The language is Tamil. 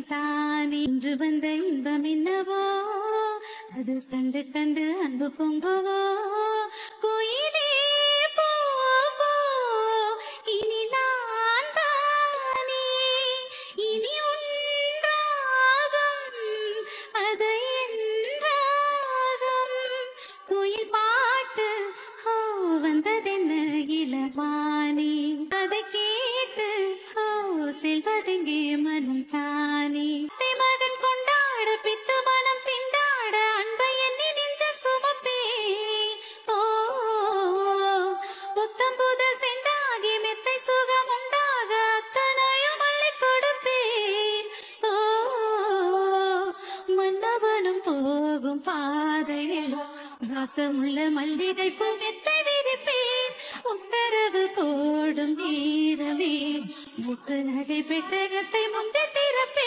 தானே இன்று வந்த இன்பம் என்னவோ அது கண்டு கண்டு அன்பு பொங்குவோ கோயிலே போ போ இனி நான் தானே இனி உன்றாகம் அது என் ராகம் கோயில் பாட்டு ஹோ வந்ததென்ன இளவானே அதை கேட்டு ஹோ செல்வதெங்கே மனம் தானே மகன் கொண்டாட பித்து மனம் திண்டாட அன்பை எண்ணி நெஞ்சில் சுமப்பே ஓ புத்தம் புத செண்டாகி மெத்தை சுகம் உண்டாக அத்தனையும் அள்ளி கொடுப்பேன் ஓ மன்னவனும் போகும் பாதையில் வாசமுள்ள மல்லிகை பூ மெத்தை விரிப்பேன் உத்தரவு போடும் வீரவே முத்து நகை பெட்டகத்தை முந்தி திறப்பேன்